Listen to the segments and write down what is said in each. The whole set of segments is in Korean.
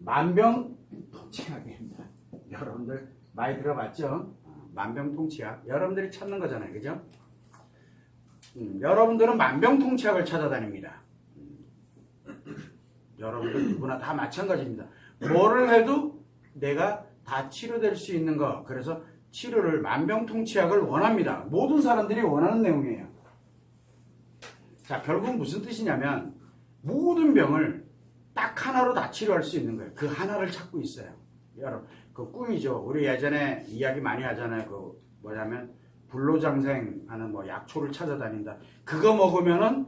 만병통치약입니다. 여러분들 많이 들어봤죠? 만병통치약. 여러분들이 찾는 거잖아요. 그죠? 여러분들은 만병통치약을 찾아다닙니다. 여러분들 누구나 다 마찬가지입니다. 뭐를 해도 내가 다 치료될 수 있는 거. 그래서 치료를 만병통치약을 원합니다. 모든 사람들이 원하는 내용이에요. 자, 결국 무슨 뜻이냐면 모든 병을 딱 하나로 다 치료할 수 있는 거예요. 그 하나를 찾고 있어요. 여러분, 그 꿈이죠. 우리 예전에 이야기 많이 하잖아요. 그 뭐냐면 불로장생 하는 뭐 약초를 찾아다닌다. 그거 먹으면은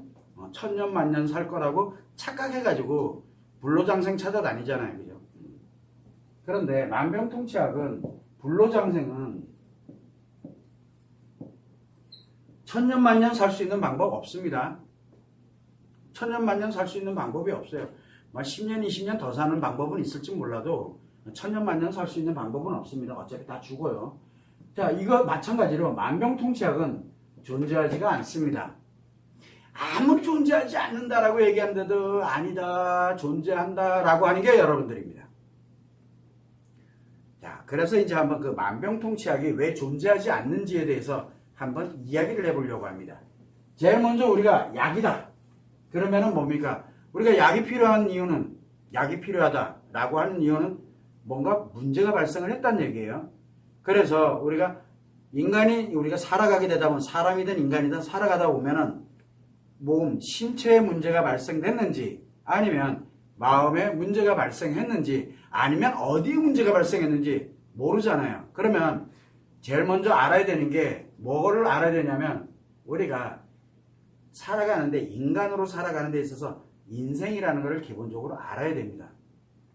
천년 만년 살 거라고 착각해가지고 불로장생 찾아다니잖아요. 그죠? 그런데 만병통치약은 불로장생은 천년 만년 살 수 있는 방법 없습니다. 천년 만년 살 수 있는 방법이 없어요. 10년, 20년 더 사는 방법은 있을지 몰라도 천년 만년 살 수 있는 방법은 없습니다. 어차피 다 죽어요. 자, 이거 마찬가지로 만병통치약은 존재하지가 않습니다. 아무리 존재하지 않는다라고 얘기하는데도 아니다, 존재한다라고 하는 게 여러분들입니다. 자, 그래서 이제 한번 그 만병통치약이 왜 존재하지 않는지에 대해서 한번 이야기를 해보려고 합니다. 제일 먼저 우리가 약이다. 그러면은 뭡니까? 우리가 약이 필요한 이유는, 약이 필요하다라고 하는 이유는 뭔가 문제가 발생을 했다는 얘기예요. 그래서 우리가 우리가 살아가게 되다 보면 사람이든 인간이든 살아가다 보면은 몸, 신체에 문제가 발생됐는지 아니면 마음에 문제가 발생했는지 아니면 어디에 문제가 발생했는지 모르잖아요. 그러면 제일 먼저 알아야 되는 게 뭐를 알아야 되냐면 우리가 살아가는데 인간으로 살아가는 데 있어서 인생이라는 것을 기본적으로 알아야 됩니다.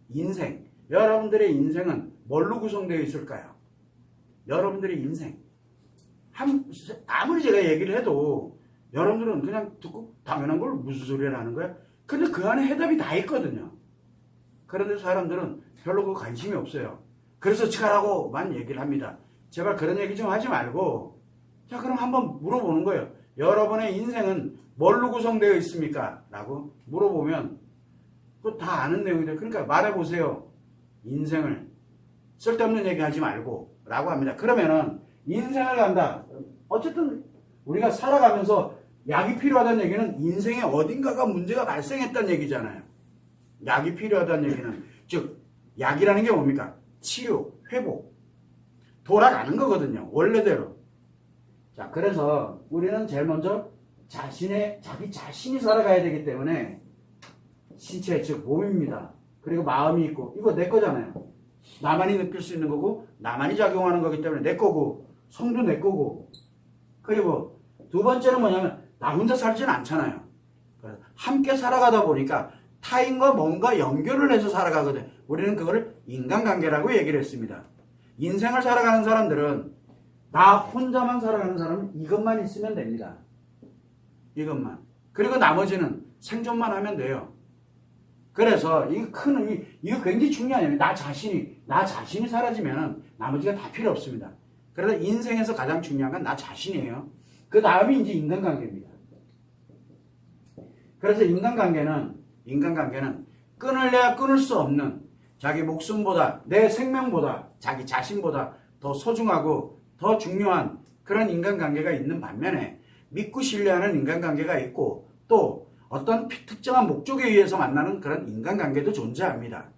인생. 여러분들의 인생은 뭘로 구성되어 있을까요? 여러분들의 인생. 아무리 제가 얘기를 해도 여러분들은 그냥 듣고 당연한 걸 무슨 소리를 하는 거야? 근데 그 안에 해답이 다 있거든요. 그런데 사람들은 별로 그 관심이 없어요. 그래서 치가라고만 얘기를 합니다. 제발 그런 얘기 좀 하지 말고 자, 그럼 한번 물어보는 거예요. 여러분의 인생은 뭘로 구성되어 있습니까? 라고 물어보면 그거 다 아는 내용이죠. 그러니까 말해보세요. 인생을 쓸데없는 얘기 하지 말고 라고 합니다. 그러면은 인생을 간다. 어쨌든 우리가 살아가면서 약이 필요하다는 얘기는 인생의 어딘가가 문제가 발생했다는 얘기잖아요. 약이 필요하다는 얘기는 즉 약이라는 게 뭡니까? 치료, 회복, 돌아가는 거거든요. 원래대로. 자, 그래서 우리는 제일 먼저 자기 자신이 살아가야 되기 때문에 신체, 즉 몸입니다. 그리고 마음이 있고 이거 내 거잖아요. 나만이 느낄 수 있는 거고 나만이 작용하는 거기 때문에 내 거고 성도 내 거고 그리고 두 번째는 뭐냐면 나 혼자 살지는 않잖아요. 그래서 함께 살아가다 보니까 타인과 뭔가 연결을 해서 살아가거든. 우리는 그거를 인간관계라고 얘기를 했습니다. 인생을 살아가는 사람들은 나 혼자만 살아가는 사람은 이것만 있으면 됩니다. 이것만. 그리고 나머지는 생존만 하면 돼요. 그래서 이거 굉장히 중요해요. 나 자신이 사라지면 나머지가 다 필요 없습니다. 그래서 인생에서 가장 중요한 건 나 자신이에요. 그 다음이 이제 인간관계입니다. 그래서 인간관계는 끊을래야 끊을 수 없는 자기 목숨보다 내 생명보다 자기 자신보다 더 소중하고 더 중요한 그런 인간관계가 있는 반면에 믿고 신뢰하는 인간관계가 있고 또 어떤 특정한 목적에 의해서 만나는 그런 인간관계도 존재합니다.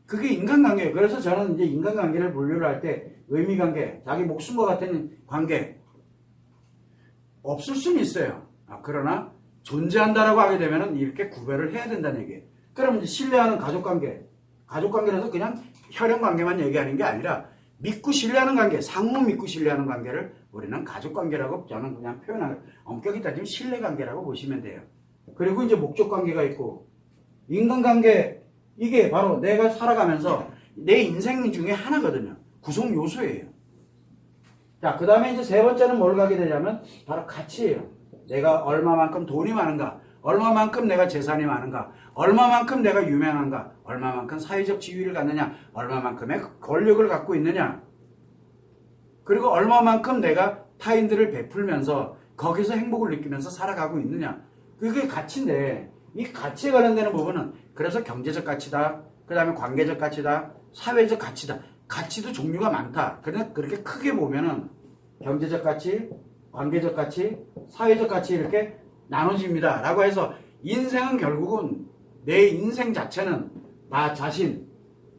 그게 인간관계예요. 그래서 저는 이제 인간관계를 분류를 할 때 의미관계, 자기 목숨과 같은 관계 없을 수는 있어요. 그러나 존재한다라고 하게 되면 이렇게 구별을 해야 된다는 얘기예요. 그럼 이제 신뢰하는 가족관계라서 그냥 혈연관계만 얘기하는 게 아니라 믿고 신뢰하는 관계, 상호 믿고 신뢰하는 관계를 우리는 가족관계라고 저는 그냥 표현하는 엄격히 따지면 신뢰관계라고 보시면 돼요. 그리고 이제 목적관계가 있고 인간관계 이게 바로 내가 살아가면서 내 인생 중에 하나거든요. 구성 요소예요. 자, 그 다음에 이제 세 번째는 뭘 가게 되냐면 바로 가치예요. 내가 얼마만큼 돈이 많은가, 얼마만큼 내가 재산이 많은가, 얼마만큼 내가 유명한가, 얼마만큼 사회적 지위를 갖느냐, 얼마만큼의 권력을 갖고 있느냐, 그리고 얼마만큼 내가 타인들을 베풀면서 거기서 행복을 느끼면서 살아가고 있느냐. 그게 가치인데 이 가치에 관련되는 부분은 그래서 경제적 가치다, 그 다음에 관계적 가치다, 사회적 가치다. 가치도 종류가 많다. 그러나 그렇게 크게 보면은 경제적 가치, 관계적 가치, 사회적 가치 이렇게 나눠집니다. 라고 해서 인생은 결국은 내 인생 자체는 나 자신,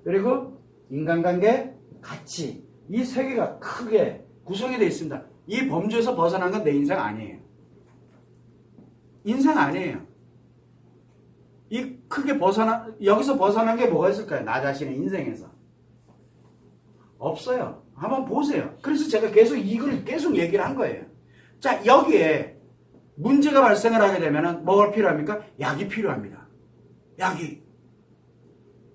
그리고 인간관계, 가치, 이 세 개가 크게 구성이 되어 있습니다. 이 범주에서 벗어난 건 내 인생 아니에요. 인생 아니에요. 이 크게 여기서 벗어난 게 뭐가 있을까요? 나 자신의 인생에서. 없어요. 한번 보세요. 그래서 제가 계속 이걸 계속 얘기를 한 거예요. 자, 여기에 문제가 발생을 하게 되면 뭐가 필요합니까? 약이 필요합니다. 약이.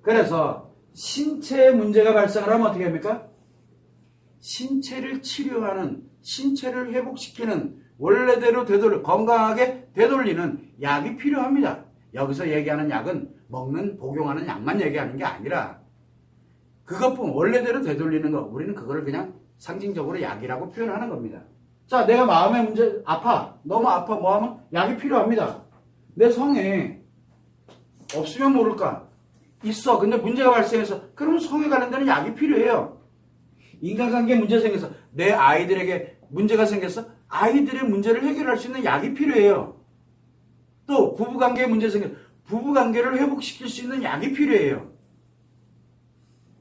그래서 신체에 문제가 발생을 하면 어떻게 합니까? 신체를 치료하는, 신체를 회복시키는, 원래대로 건강하게 되돌리는 약이 필요합니다. 여기서 얘기하는 약은 먹는, 복용하는 약만 얘기하는 게 아니라 그것뿐 원래대로 되돌리는 거, 우리는 그거를 그냥 상징적으로 약이라고 표현하는 겁니다. 자, 내가 마음의 문제, 너무 아파, 뭐 하면? 약이 필요합니다. 내 성에 없으면 모를까? 있어. 근데 문제가 발생해서, 그러면 성에 관련되는 약이 필요해요. 인간관계에 문제 생겨서, 내 아이들에게 문제가 생겨서 아이들의 문제를 해결할 수 있는 약이 필요해요. 또 부부관계에 문제 생겨서 부부관계를 회복시킬 수 있는 약이 필요해요.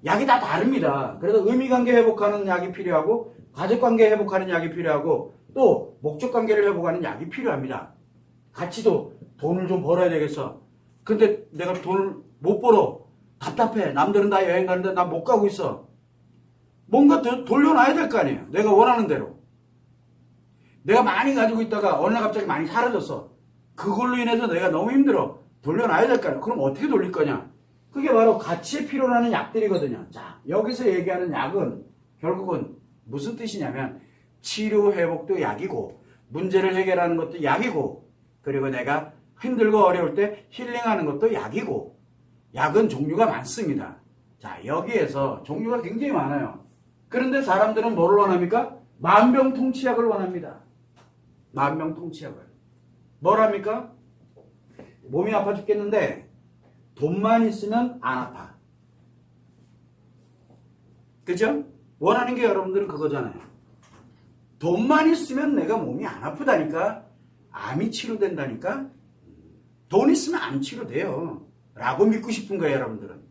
약이 다 다릅니다. 그래서 의미관계 회복하는 약이 필요하고, 가족관계 회복하는 약이 필요하고, 또 목적관계를 회복하는 약이 필요합니다. 같이도 돈을 좀 벌어야 되겠어. 근데 내가 돈을 못 벌어. 답답해. 남들은 다 여행 가는데 나 못 가고 있어. 뭔가 돌려놔야 될 거 아니에요. 내가 원하는 대로. 내가 많이 가지고 있다가 어느 날 갑자기 많이 사라졌어. 그걸로 인해서 내가 너무 힘들어. 돌려놔야 될 거 아니에요. 그럼 어떻게 돌릴 거냐? 그게 바로 가치에 필요로 하는 약들이거든요. 자, 여기서 얘기하는 약은 결국은 무슨 뜻이냐면 치료 회복도 약이고, 문제를 해결하는 것도 약이고, 그리고 내가 힘들고 어려울 때 힐링하는 것도 약이고, 약은 종류가 많습니다. 자, 여기에서 종류가 굉장히 많아요. 그런데 사람들은 뭐를 원합니까? 만병통치약을 원합니다. 만병통치약을. 뭘 합니까? 몸이 아파 죽겠는데 돈만 있으면 안 아파. 그죠? 원하는 게 여러분들은 그거잖아요. 돈만 있으면 내가 몸이 안 아프다니까, 암이 치료된다니까, 돈 있으면 암 치료돼요 라고 믿고 싶은 거예요. 여러분들은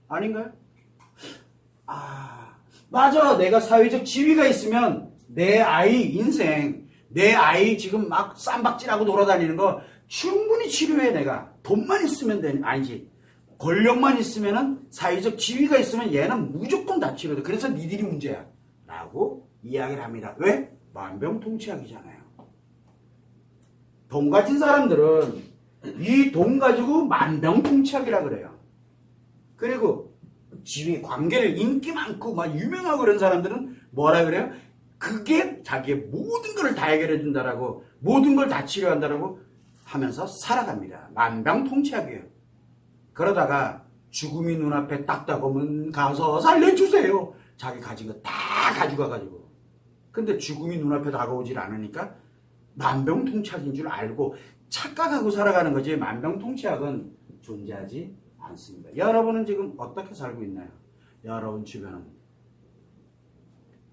아닌가요? 맞아. 내가 사회적 지위가 있으면 내 아이 인생, 내 아이 지금 막 쌈박질하고 돌아다니는 거 충분히 치료해. 내가 돈만 있으면 아니지, 권력만 있으면은, 사회적 지위가 있으면 얘는 무조건 다 치료돼. 그래서 니들이 문제야 라고 이야기를 합니다. 왜? 만병통치약이잖아요. 돈 가진 사람들은 이 돈 가지고 만병통치약이라 그래요. 그리고 지위, 관계를 인기 많고 막 유명하고 그런 사람들은 뭐라 그래요? 그게 자기의 모든 걸 다 해결해 준다라고, 모든 걸 다 치료한다라고 하면서 살아갑니다. 만병통치약이에요. 그러다가 죽음이 눈앞에 딱 다가오면 가서 살려주세요. 자기 가진 거 다 가져가가지고. 근데 죽음이 눈앞에 다가오질 않으니까 만병통치약인 줄 알고 착각하고 살아가는 거지, 만병통치약은 존재하지 않습니다. 여러분은 지금 어떻게 살고 있나요? 여러분 주변은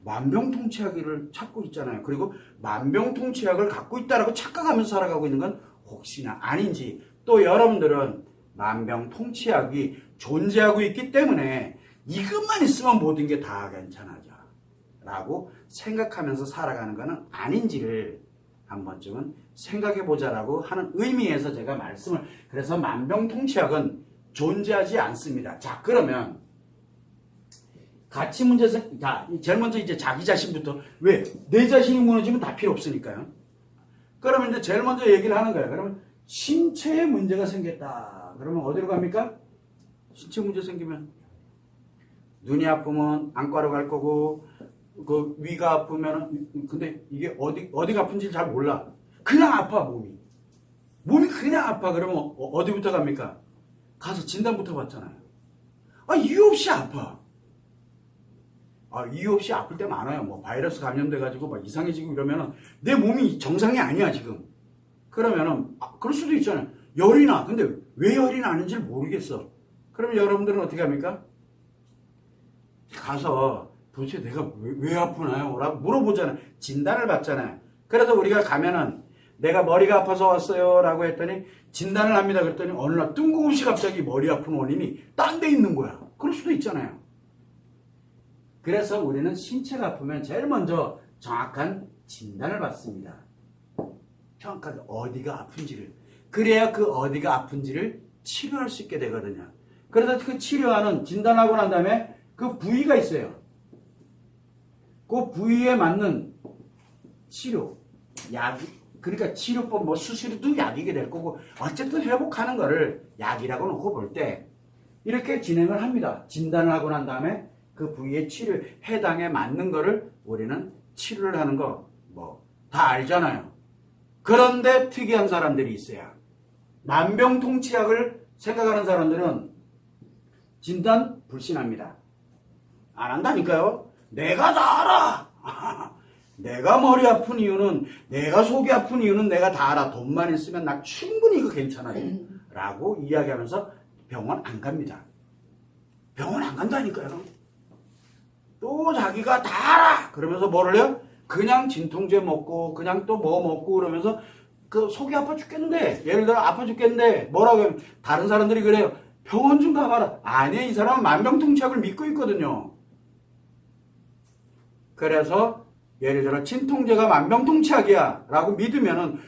만병통치약을 찾고 있잖아요. 그리고 만병통치약을 갖고 있다라고 착각하면서 살아가고 있는 건 혹시나 아닌지, 또 여러분들은 만병통치약이 존재하고 있기 때문에 이것만 있으면 모든 게 다 괜찮아져 라고 생각하면서 살아가는 것은 아닌지를 한 번쯤은 생각해 보자라고 하는 의미에서 제가 말씀을, 그래서 만병통치약은 존재하지 않습니다. 자, 그러면 가치 문제에서, 자, 제일 먼저 이제 자기 자신부터, 왜? 내 자신이 무너지면 다 필요 없으니까요. 그러면 이제 제일 먼저 얘기를 하는 거예요. 그러면 신체에 문제가 생겼다. 그러면 어디로 갑니까? 신체 문제 생기면 눈이 아프면 안과로 갈 거고, 그 위가 아프면, 근데 이게 어디가 아픈지 잘 몰라. 그냥 아파, 몸이 그냥 아파. 그러면 어디부터 갑니까? 가서 진단부터 받잖아요. 이유 없이 아파. 이유 없이 아플 때 많아요. 뭐 바이러스 감염돼가지고 막 이상해지고 이러면은 내 몸이 정상이 아니야 지금. 그러면은 그럴 수도 있잖아요. 열이 나. 근데 왜 열이 나는지 모르겠어. 그러면 여러분들은 어떻게 합니까? 가서 도대체 내가 왜 아프나요? 라고 물어보잖아요. 진단을 받잖아요. 그래서 우리가 가면은 내가 머리가 아파서 왔어요 라고 했더니 진단을 합니다. 그랬더니 어느 날 뜬금없이 갑자기 머리 아픈 원인이 딴 데 있는 거야. 그럴 수도 있잖아요. 그래서 우리는 신체가 아프면 제일 먼저 정확한 진단을 받습니다. 정확하게 어디가 아픈지를. 그래야 그 어디가 아픈지를 치료할 수 있게 되거든요. 그래서 그 치료하는 진단하고 난 다음에 그 부위가 있어요. 그 부위에 맞는 치료, 약, 그러니까 치료법, 뭐 수술도 약이게 될 거고 어쨌든 회복하는 거를 약이라고 놓고 볼 때 이렇게 진행을 합니다. 진단을 하고 난 다음에 그 부위의 치료, 해당에 맞는 거를 우리는 치료를 하는 거 뭐 다 알잖아요. 그런데 특이한 사람들이 있어요. 만병통치약을 생각하는 사람들은 진단 불신합니다. 안 한다니까요. 내가 다 알아. 내가 머리 아픈 이유는, 내가 속이 아픈 이유는 내가 다 알아. 돈만 있으면 나 충분히 이거 괜찮아요. 라고 이야기하면서 병원 안 갑니다. 병원 안 간다니까요. 또 자기가 다 알아. 그러면서 뭐를 해요? 그냥 진통제 먹고, 그냥 또 뭐 먹고 그러면서 그 속이 아파 죽겠는데, 예를 들어 아파 죽겠는데, 뭐라고 하면, 다른 사람들이 그래요. 병원 좀 가봐라. 아니, 이 사람은 만병통치약을 믿고 있거든요. 그래서 예를 들어 진통제가 만병통치약이야 라고 믿으면은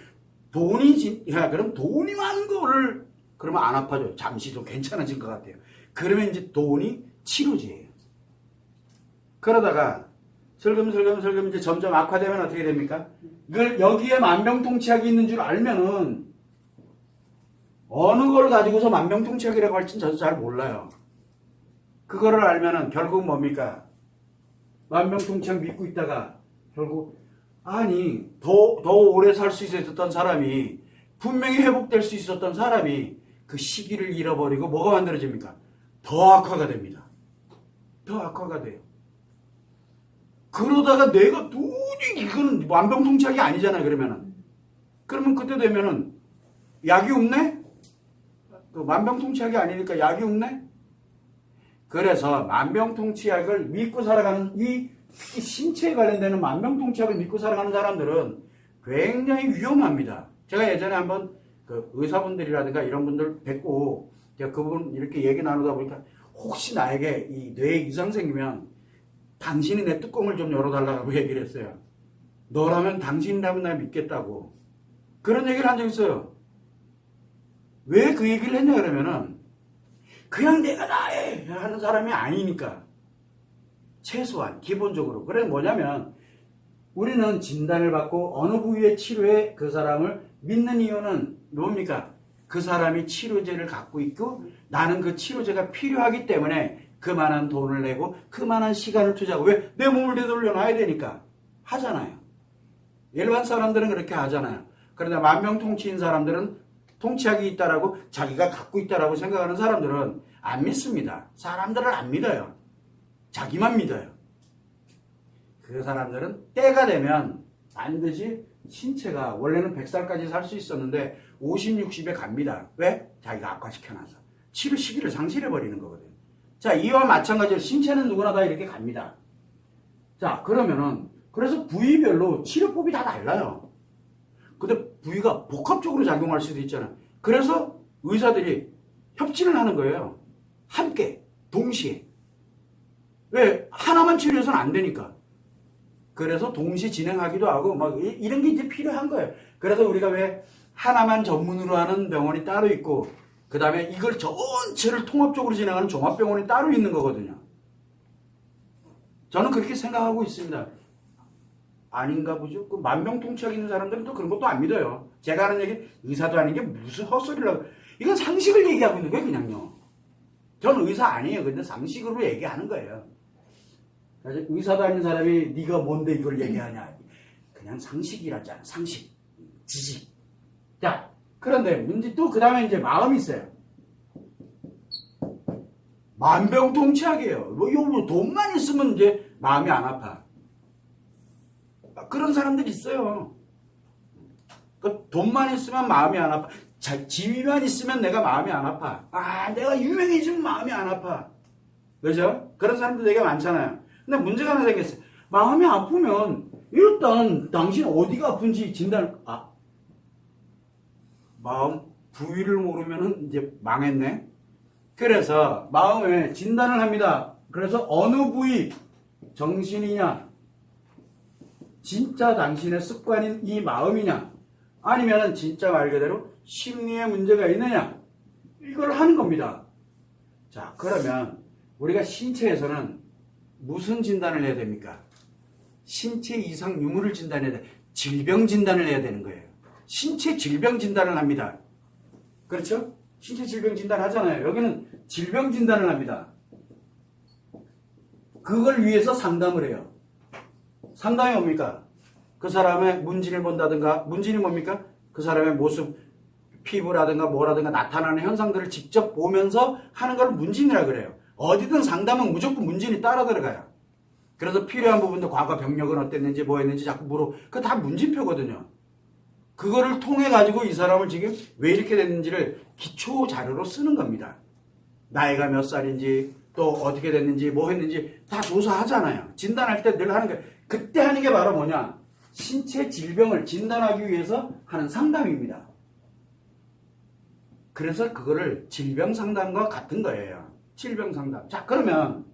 그럼 돈이 많은 거를 그러면 안 아파져요. 잠시 좀 괜찮아진 것 같아요. 그러면 이제 돈이 치료제예요. 그러다가 슬금슬금 이제 점점 악화되면 어떻게 됩니까? 이걸 여기에 만병통치약이 있는 줄 알면은 어느 걸 가지고서 만병통치약이라고 할지는 저도 잘 몰라요. 그거를 알면은 결국 뭡니까? 만병통치약 믿고 있다가 결국 아니 더 오래 살 수 있었던 사람이 분명히 회복될 수 있었던 사람이 그 시기를 잃어버리고 뭐가 만들어집니까? 더 악화가 됩니다. 더 악화가 돼요. 그러다가 내가 도저히 이거는 만병통치약이 아니잖아요. 그러면 그때 되면은 약이 없네? 그 만병통치약이 아니니까 약이 없네? 그래서 만병통치약을 믿고 살아가는 이 신체에 관련되는 만병통치약을 믿고 살아가는 사람들은 굉장히 위험합니다. 제가 예전에 한번 그 의사분들이라든가 이런 분들 뵙고 제가 그분 이렇게 얘기 나누다 보니까 혹시 나에게 이 뇌에 이상 생기면 당신이 내 뚜껑을 좀 열어달라고 얘기를 했어요. 너라면 당신이라면 날 믿겠다고. 그런 얘기를 한 적 있어요. 왜 그 얘기를 했냐 그러면은 그냥 내가 나해 하는 사람이 아니니까. 최소한 기본적으로. 그래 뭐냐면 우리는 진단을 받고 어느 부위의 치료에 그 사람을 믿는 이유는 뭡니까? 그 사람이 치료제를 갖고 있고 나는 그 치료제가 필요하기 때문에 그만한 돈을 내고 그만한 시간을 투자하고 왜? 내 몸을 되돌려 놔야 되니까 하잖아요. 일반 사람들은 그렇게 하잖아요. 그러나 만병통치인 사람들은 통치약이 있다라고 자기가 갖고 있다라고 생각하는 사람들은 안 믿습니다. 사람들을 안 믿어요. 자기만 믿어요. 그 사람들은 때가 되면 반드시 신체가 원래는 100살까지 살 수 있었는데 50, 60에 갑니다. 왜? 자기가 악화시켜놔서. 치료 시기를 상실해버리는 거거든요. 자, 이와 마찬가지로 신체는 누구나 다 이렇게 갑니다. 자, 그러면은 그래서 부위별로 치료법이 다 달라요. 근데 부위가 복합적으로 작용할 수도 있잖아요. 그래서 의사들이 협진을 하는 거예요. 함께, 동시에. 왜? 하나만 치료해서는 안 되니까. 그래서 동시 진행하기도 하고, 막, 이런 게 이제 필요한 거예요. 그래서 우리가 왜 하나만 전문으로 하는 병원이 따로 있고, 그 다음에 이걸 전체를 통합적으로 진행하는 종합병원이 따로 있는 거거든요. 저는 그렇게 생각하고 있습니다. 아닌가 보죠? 그 만병통치약 있는 사람들은 또 그런 것도 안 믿어요. 제가 하는 얘기, 의사도 아닌 게 무슨 헛소리라고. 이건 상식을 얘기하고 있는 거예요, 그냥요. 저는 의사 아니에요. 근데 상식으로 얘기하는 거예요. 그래서 의사도 아닌 사람이 네가 뭔데 이걸 얘기하냐. 그냥 상식이라잖아. 상식. 지식. 자, 그런데 문제 또 그 다음에 이제 마음이 있어요. 만병통치약이에요. 뭐 이거 돈만 있으면 이제 마음이 안 아파. 그런 사람들이 있어요. 그 돈만 있으면 마음이 안 아파. 지위만 있으면 내가 마음이 안 아파. 내가 유명해지면 마음이 안 아파. 그죠? 그런 사람들 되게 많잖아요. 근데 문제가 하나 생겼어요. 마음이 아프면 일단 당신 어디가 아픈지 마음 부위를 모르면 이제 망했네. 그래서 마음에 진단을 합니다. 그래서 어느 부위, 정신이냐, 진짜 당신의 습관인 이 마음이냐, 아니면 진짜 말 그대로 심리에 문제가 있느냐, 이걸 하는 겁니다. 자, 그러면 우리가 신체에서는 무슨 진단을 해야 됩니까? 신체 이상 유무를 진단해야 돼. 질병 진단을 해야 되는 거예요. 신체 질병 진단을 합니다. 그렇죠? 신체 질병 진단 하잖아요. 여기는 질병 진단을 합니다. 그걸 위해서 상담을 해요. 상담이 뭡니까? 그 사람의 문진을 본다든가, 문진이 뭡니까? 그 사람의 모습, 피부라든가 뭐라든가 나타나는 현상들을 직접 보면서 하는 걸 문진이라 그래요. 어디든 상담은 무조건 문진이 따라 들어가요. 그래서 필요한 부분도 과거 병력은 어땠는지 뭐 했는지 자꾸 그거 다 문진표거든요. 그거를 통해 가지고 이 사람을 지금 왜 이렇게 됐는지를 기초 자료로 쓰는 겁니다. 나이가 몇 살인지 또 어떻게 됐는지 뭐 했는지 다 조사하잖아요. 진단할 때 늘 하는 게, 그때 하는 게 바로 뭐냐? 신체 질병을 진단하기 위해서 하는 상담입니다. 그래서 그거를 질병 상담과 같은 거예요. 질병 상담. 자, 그러면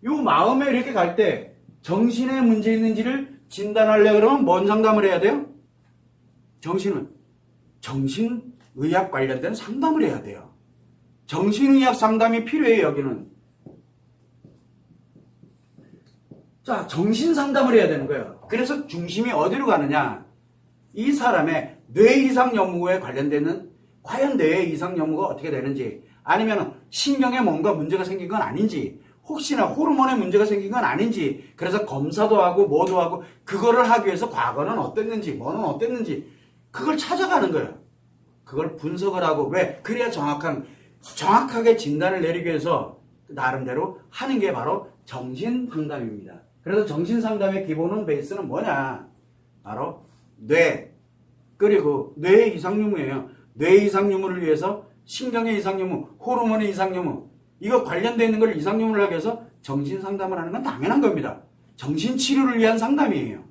요 마음에 이렇게 갈 때 정신에 문제 있는지를 진단하려고 그러면 뭔 상담을 해야 돼요? 정신의학 관련된 상담을 해야 돼요. 정신의학 상담이 필요해요, 여기는. 자, 정신 상담을 해야 되는 거예요. 그래서 중심이 어디로 가느냐? 이 사람의 뇌 이상 연무에 관련되는, 과연 뇌 이상 연무가 어떻게 되는지, 아니면 신경에 뭔가 문제가 생긴 건 아닌지, 혹시나 호르몬에 문제가 생긴 건 아닌지, 그래서 검사도 하고 뭐도 하고, 그거를 하기 위해서 과거는 어땠는지, 뭐는 어땠는지, 그걸 찾아가는 거예요. 그걸 분석을 하고, 왜? 그래야 정확하게 진단을 내리기 위해서 나름대로 하는 게 바로 정신 상담입니다. 그래서 정신 상담의 기본은, 베이스는 뭐냐? 바로 뇌, 그리고 뇌의 이상 유무예요. 뇌 이상 유무를 위해서 신경의 이상 유무, 호르몬의 이상 유무, 이거 관련되어 있는 걸 이상 유무를 하기 위해서 정신 상담을 하는 건 당연한 겁니다. 정신 치료를 위한 상담이에요.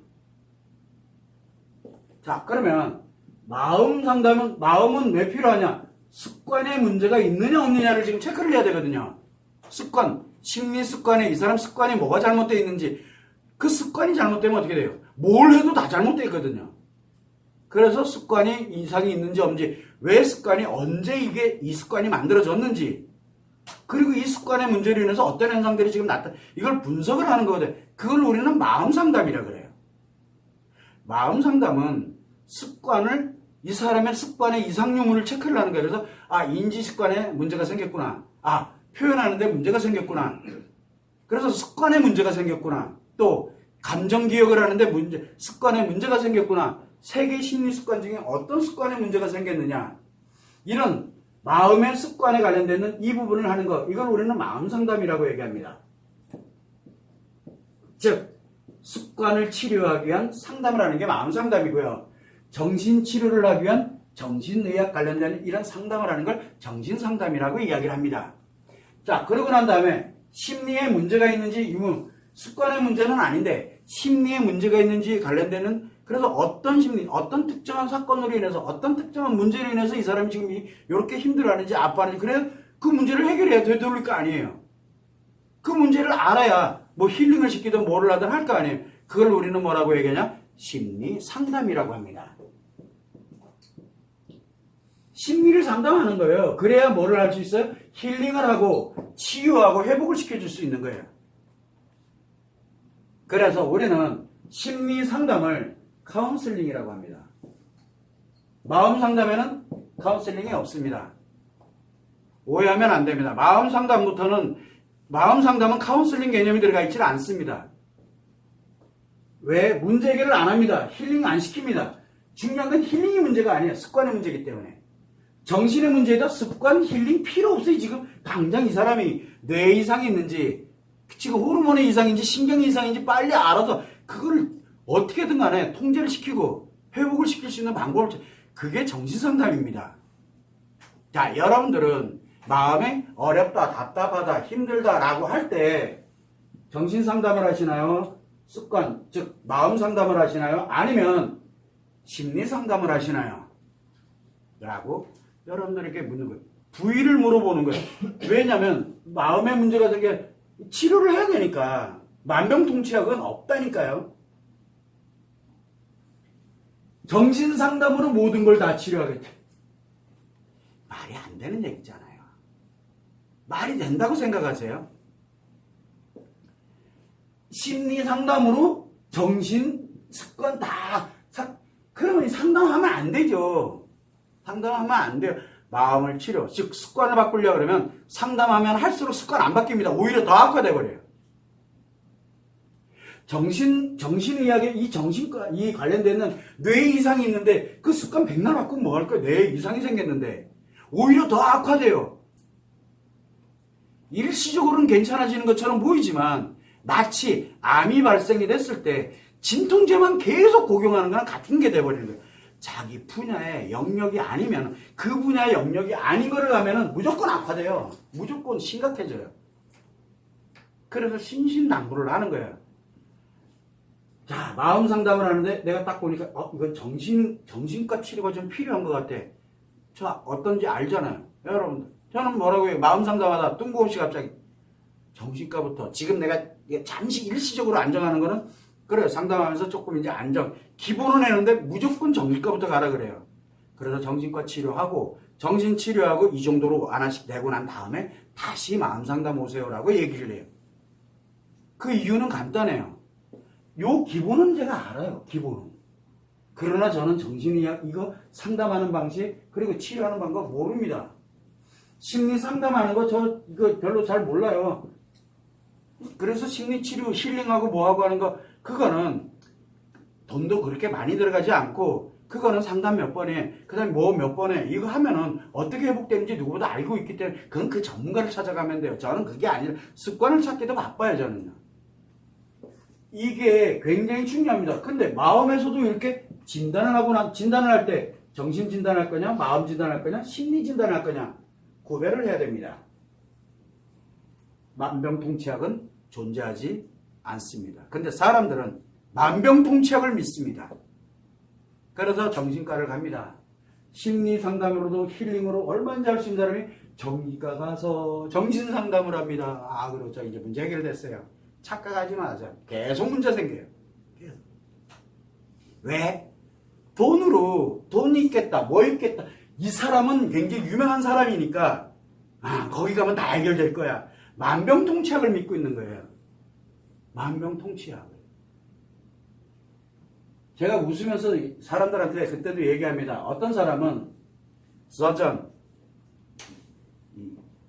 자, 그러면 마음 상담은, 마음은 왜 필요하냐? 습관에 문제가 있느냐 없느냐를 지금 체크를 해야 되거든요. 습관, 심리 습관에 이 사람 습관이 뭐가 잘못되어 있는지, 그 습관이 잘못되면 어떻게 돼요? 뭘 해도 다 잘못되어 있거든요. 그래서 습관이 이상이 있는지 없는지, 왜 습관이, 언제 이 습관이 만들어졌는지, 그리고 이 습관의 문제로 인해서 어떤 현상들이 지금 이걸 분석을 하는 거거든요. 그걸 우리는 마음 상담이라 그래요. 마음 상담은 습관을, 이 사람의 습관의 이상 유무를 체크를 하는 거예요. 그래서 인지 습관에 문제가 생겼구나. 표현하는데 문제가 생겼구나. 그래서 습관에 문제가 생겼구나. 또 감정 기억을 하는데 습관에 문제가 생겼구나. 세계 심리 습관 중에 어떤 습관에 문제가 생겼느냐. 이런 마음의 습관에 관련되는 이 부분을 하는 것, 이걸 우리는 마음 상담이라고 얘기합니다. 즉, 습관을 치료하기 위한 상담을 하는 게 마음 상담이고요. 정신 치료를 하기 위한 정신의학 관련된 이런 상담을 하는 걸 정신 상담이라고 이야기를 합니다. 자, 그러고 난 다음에 심리에 문제가 있는지, 습관의 문제는 아닌데 심리에 문제가 있는지 관련되는, 그래서 어떤 심리, 어떤 특정한 사건으로 인해서, 어떤 특정한 문제로 인해서 이 사람이 지금 이렇게 힘들어하는지, 아파하는지, 그래 그 문제를 해결해야 되돌릴 거 아니에요. 그 문제를 알아야 뭐 힐링을 시키든 뭐를 하든 할 거 아니에요. 그걸 우리는 뭐라고 얘기하냐? 심리 상담이라고 합니다. 심리를 상담하는 거예요. 그래야 뭐를 할 수 있어요? 힐링을 하고 치유하고 회복을 시켜줄 수 있는 거예요. 그래서 우리는 심리 상담을 카운슬링이라고 합니다. 마음 상담에는 카운슬링이 없습니다. 오해하면 안 됩니다. 마음 상담은 카운슬링 개념이 들어가 있지 않습니다. 왜? 문제 해결을 안 합니다. 힐링 안 시킵니다. 중요한 건 힐링이 문제가 아니에요. 습관의 문제이기 때문에. 정신의 문제에다 습관, 힐링 필요 없어요. 지금 당장 이 사람이 뇌 이상이 있는지, 지금 호르몬의 이상인지 신경의 이상인지 빨리 알아서 그걸 어떻게든 간에 통제를 시키고 회복을 시킬 수 있는 방법을, 그게 정신상담입니다. 자, 여러분들은 마음에 어렵다, 답답하다, 힘들다 라고 할 때 정신 상담을 하시나요? 습관, 즉 마음 상담을 하시나요? 아니면 심리 상담을 하시나요? 라고 여러분들에게 묻는 거예요. 부위를 물어보는 거예요. 왜냐하면 마음의 문제가 되게 치료를 해야 되니까. 만병통치약은 없다니까요. 정신상담으로 모든 걸 다 치료하겠다. 말이 안 되는 얘기잖아요. 말이 된다고 생각하세요? 심리상담으로 정신, 습관 다 그러면 상담하면 안 되죠. 상담하면 안 돼요. 마음을 치료, 즉 습관을 바꾸려고 그러면 상담하면 할수록 습관 안 바뀝니다. 오히려 더 악화돼 버려요. 정신의학에 이 정신과 이 관련되는 뇌 이상이 있는데 그 습관 백날 바꾸면 뭐 할 거예요? 뇌 이상이 생겼는데 오히려 더 악화돼요. 일시적으로는 괜찮아지는 것처럼 보이지만 마치 암이 발생이 됐을 때 진통제만 계속 복용하는 거랑 같은 게 돼버리는 거예요. 자기 분야의 영역이 아니면 그 분야의 영역이 아닌 거를 하면은 무조건 악화돼요. 무조건 심각해져요. 그래서 신신당부를 하는 거예요. 자, 마음 상담을 하는데 내가 딱 보니까 이건 정신과 치료가 좀 필요한 것 같아. 자, 어떤지 알잖아요. 여러분들. 저는 뭐라고 해요? 마음 상담하다 뜬금없이 갑자기 정신과부터 지금 내가 잠시 일시적으로 안정하는 거는 그래요. 상담하면서 조금 이제 기본은 해는데 무조건 정신과부터 가라 그래요. 그래서 정신과 치료하고 정신 치료하고 이 정도로 하나씩 내고 난 다음에 다시 마음 상담 오세요라고 얘기를 해요. 그 이유는 간단해요. 요 기본은 제가 알아요. 기본은. 그러나 저는 정신의학 이거 상담하는 방식 그리고 치료하는 방법 모릅니다. 심리 상담하는 거 이거 별로 잘 몰라요. 그래서 심리 치료 힐링하고 뭐하고 하는 거 그거는 돈도 그렇게 많이 들어가지 않고 그거는 상담 몇 번에 그 다음에 뭐 몇 번에 이거 하면은 어떻게 회복되는지 누구보다 알고 있기 때문에 그건 그 전문가를 찾아가면 돼요. 저는 그게 아니라 습관을 찾기도 바빠요. 저는요. 이게 굉장히 중요합니다. 근데 마음에서도 이렇게 진단을 하고 진단을 할 때 정신 진단할 거냐 마음 진단할 거냐 심리 진단할 거냐 구별을 해야 됩니다. 만병통치약은 존재하지 않습니다. 근데 사람들은 만병통치약을 믿습니다. 그래서 정신과를 갑니다. 심리 상담으로도 힐링으로 얼마나 잘 수 있는 사람이 정신과 가서 정신 상담을 합니다. 그렇죠. 이제 문제 해결됐어요. 착각하지 마세요. 계속 문제 생겨요. 계속. 왜? 돈 있겠다, 뭐 있겠다. 이 사람은 굉장히 유명한 사람이니까 거기 가면 다 해결될 거야. 만병통치약을 믿고 있는 거예요. 만병통치약을. 제가 웃으면서 사람들한테 그때도 얘기합니다. 어떤 사람은 서전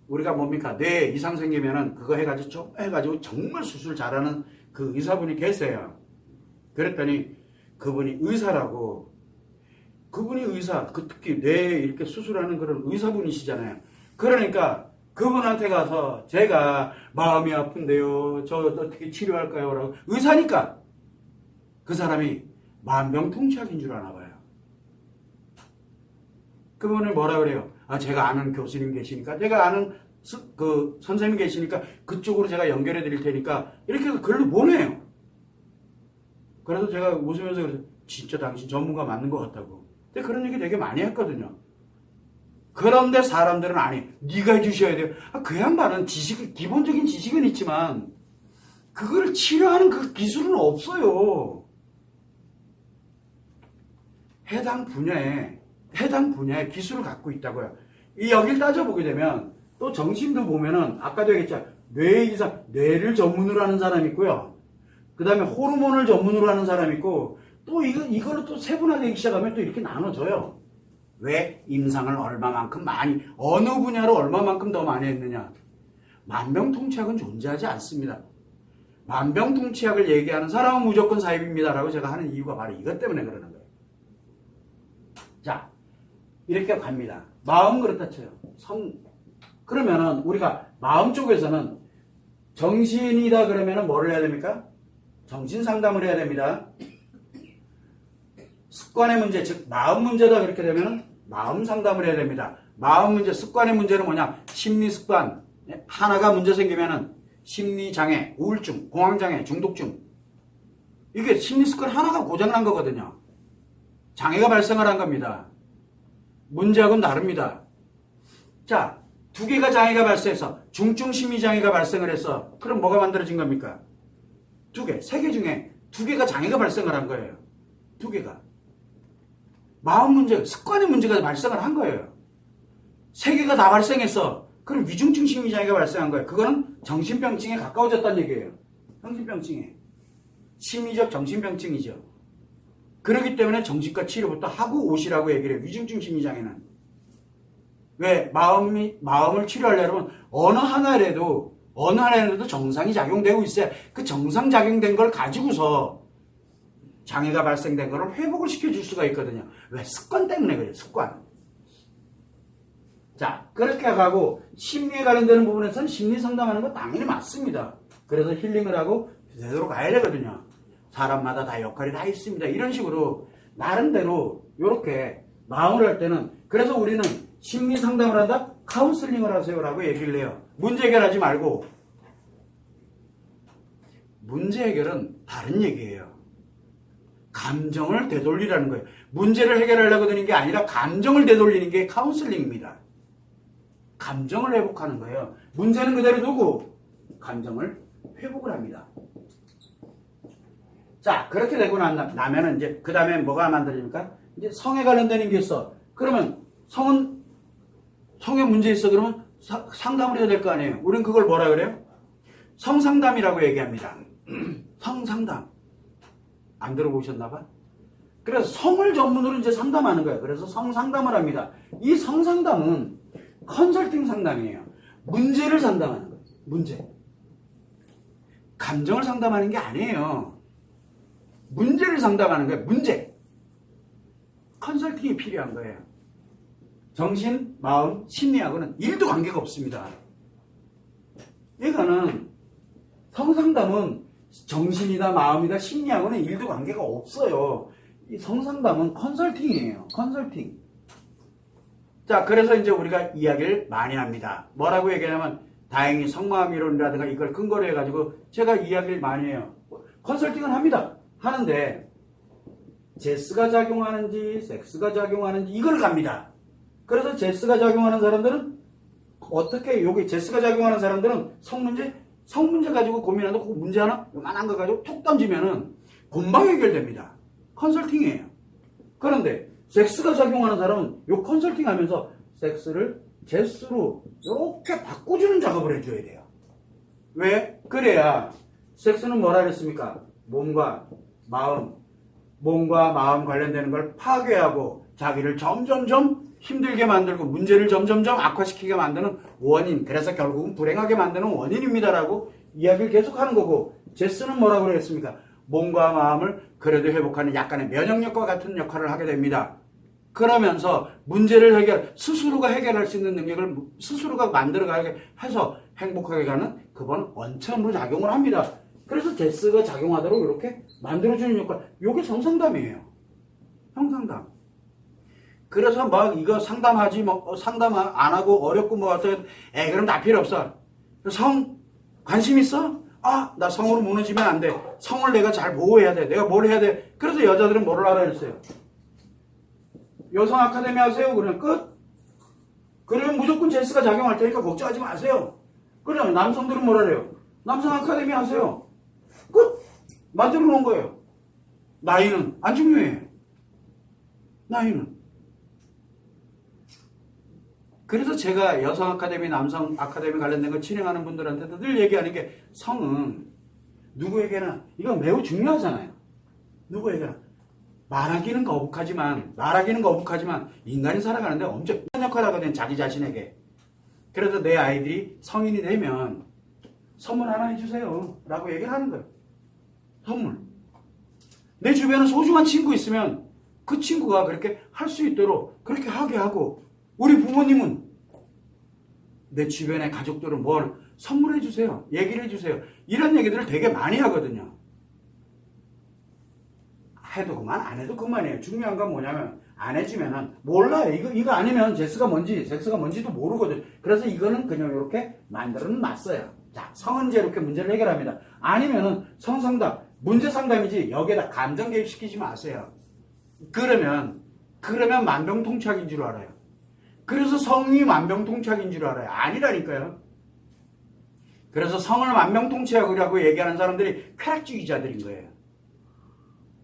우리가 뭡니까? 뇌 이상 생기면은 그거 해가지고 정말 수술 잘하는 그 의사분이 계세요. 그랬더니 그분이 의사라고 그분이 의사, 특히 뇌 이렇게 수술하는 그런 의사분이시잖아요. 그러니까 그분한테 가서 제가 마음이 아픈데요. 저 어떻게 치료할까요? 라고 의사니까 그 사람이 만병통치약인 줄 아나 봐요. 그분을 뭐라 그래요? 제가 아는 교수님 계시니까 제가 아는 그 선생님 계시니까 그쪽으로 제가 연결해 드릴 테니까 이렇게 해서 글로 보내요. 그래서 제가 웃으면서 그래서 진짜 당신 전문가 맞는 것 같다고. 근데 그런 얘기 되게 많이 했거든요. 그런데 사람들은 네가 해주셔야 돼요. 그 양반은 기본적인 지식은 있지만 그거를 치료하는 그 기술은 없어요. 해당 분야의 기술을 갖고 있다고요. 여길 따져보게 되면 또 정신도 보면은 아까도 얘기했죠. 뇌를 전문으로 하는 사람이 있고요. 그 다음에 호르몬을 전문으로 하는 사람이 있고 또 이걸로 또 세분화되기 시작하면 또 이렇게 나눠져요. 왜? 임상을 얼마만큼 어느 분야로 얼마만큼 더 많이 했느냐. 만병통치약은 존재하지 않습니다. 만병통치약을 얘기하는 사람은 무조건 사입입니다라고 제가 하는 이유가 바로 이것 때문에 그러는 거예요. 자, 이렇게 갑니다. 마음 그렇다 쳐요. 그러면은 우리가 마음 쪽에서는 정신이다 그러면은 뭐를 해야 됩니까? 정신 상담을 해야 됩니다. 습관의 문제, 즉 마음 문제다 그렇게 되면 마음 상담을 해야 됩니다. 마음 문제, 습관의 문제는 뭐냐? 심리 습관. 하나가 문제 생기면은 심리장애, 우울증, 공황장애, 중독증. 이게 심리 습관 하나가 고장난 거거든요. 장애가 발생을 한 겁니다. 문제하고는 다릅니다. 자, 두 개가 장애가 발생해서 중증 심리장애가 발생을 해서 그럼 뭐가 만들어진 겁니까? 두 개, 세 개 중에 두 개가 장애가 발생을 한 거예요. 두 개가. 마음 문제, 습관의 문제가 발생을 한 거예요. 세 개가 다 발생해서 그럼 위중증 심리장애가 발생한 거예요. 그거는 정신병증에 가까워졌다는 얘기예요. 정신병증에. 심리적 정신병증이죠. 그렇기 때문에 정신과 치료부터 하고 오시라고 얘기를 해요. 위중증 심리장애는. 왜? 마음을 치료하려면 어느 하나라도 정상이 작용되고 있어야 그 정상 작용된 걸 가지고서 장애가 발생된 거를 회복을 시켜줄 수가 있거든요. 왜? 습관 때문에 그래요. 습관. 자, 그렇게 하고 심리에 관련되는 부분에서는 심리 상담하는 거 당연히 맞습니다. 그래서 힐링을 하고 제대로 가야 되거든요. 사람마다 다 역할이 다 있습니다. 이런 식으로 나름대로 이렇게 마음을 할 때는 그래서 우리는 심리 상담을 한다? 카운슬링을 하세요라고 얘기를 해요. 문제 해결하지 말고. 문제 해결은 다른 얘기예요. 감정을 되돌리라는 거예요. 문제를 해결하려고 드는 게 아니라 감정을 되돌리는 게 카운슬링입니다. 감정을 회복하는 거예요. 문제는 그대로 두고 감정을 회복을 합니다. 자, 그렇게 되고 나면은 이제 그 다음에 뭐가 만들어집니까? 이제 성에 관련되는 게 있어. 그러면 성에 문제 있어. 그러면 상담을 해야 될 거 아니에요. 우리는 그걸 뭐라 그래요? 성상담이라고 얘기합니다. 성상담. 안 들어보셨나 봐? 그래서 성을 전문으로 이제 상담하는 거예요. 그래서 성상담을 합니다. 이 성상담은 컨설팅 상담이에요. 문제를 상담하는 거예요. 문제. 감정을 상담하는 게 아니에요. 문제를 상담하는 거예요. 문제. 컨설팅이 필요한 거예요. 정신, 마음, 심리하고는 1도 관계가 없습니다. 이거는 성상담은 정신이다, 마음이다, 심리하고는 1도 관계가 없어요. 이 성상담은 컨설팅이에요. 컨설팅. 자, 그래서 이제 우리가 이야기를 많이 합니다. 뭐라고 얘기하냐면 다행히 성마음 이론이라든가 이걸 근거로 해가지고 제가 이야기를 많이 해요. 컨설팅을 합니다. 하는데 제스가 작용하는지 섹스가 작용하는지 이걸 갑니다. 그래서 제스가 작용하는 사람들은 어떻게 여기 제스가 작용하는 사람들은 성문제 가지고 고민하는데 그 문제 하나 요만한 거 가지고 톡 던지면은 금방 해결됩니다. 컨설팅이에요. 그런데 섹스가 작용하는 사람은 요 컨설팅 하면서 섹스를 제스로 이렇게 바꿔주는 작업을 해줘야 돼요. 왜? 그래야 섹스는 뭐라 그랬습니까? 몸과 마음 관련되는 걸 파괴하고 자기를 점점점 힘들게 만들고 문제를 점점점 악화시키게 만드는 원인, 그래서 결국은 불행하게 만드는 원인입니다라고 이야기를 계속하는 거고, 제스는 뭐라고 그랬습니까? 몸과 마음을 그래도 회복하는 약간의 면역력과 같은 역할을 하게 됩니다. 그러면서 문제를 스스로가 해결할 수 있는 능력을 스스로가 만들어가게 해서 행복하게 가는 그건 원천으로 작용을 합니다. 그래서 제스가 작용하도록 이렇게 만들어주는 역할, 이게 성상담이에요. 성상담. 그래서 막 이거 상담하지 상담 안 하고 어렵고 뭐 어떻게 그럼 다 필요 없어. 성 관심 있어? 나 성으로 무너지면 안 돼. 성을 내가 잘 보호해야 돼. 내가 뭘 해야 돼? 그래서 여자들은 뭐를 알아야 했어요? 여성 아카데미 하세요. 그러면 끝. 그러면 무조건 제스가 작용할 테니까 걱정하지 마세요. 그러면 남성들은 뭐라 그래요? 남성 아카데미 하세요. 끝. 만들어 놓은 거예요. 나이는 안 중요해. 나이는. 그래서 제가 여성 아카데미, 남성 아카데미 관련된 거 진행하는 분들한테도 늘 얘기하는 게 성은 누구에게나 이거 매우 중요하잖아요. 누구에게나 말하기는 거북하지만 인간이 살아가는데 엄청 큰 역할을 하거든요. 자기 자신에게. 그래서 내 아이들이 성인이 되면 선물 하나 해주세요 라고 얘기를 하는 거예요. 선물. 내 주변에 소중한 친구 있으면 그 친구가 그렇게 할 수 있도록 그렇게 하게 하고, 우리 부모님은 내 주변의 가족들은 뭘 선물해 주세요. 얘기를 해주세요. 이런 얘기들을 되게 많이 하거든요. 해도 그만 안 해도 그만이에요. 중요한 건 뭐냐면 안 해주면은 몰라요. 이거 아니면 섹스가 뭔지도 모르거든. 그래서 이거는 그냥 이렇게 만들어 놨어요. 자, 성은 이제 이렇게 문제를 해결합니다. 아니면은 성상담, 문제 상담이지 여기에다 감정 개입시키지 마세요. 그러면 만병통치약인 줄 알아요. 그래서 성이 만병통치약인 줄 알아요. 아니라니까요. 그래서 성을 만병통치약이라고 얘기하는 사람들이 쾌락주의자들인 거예요.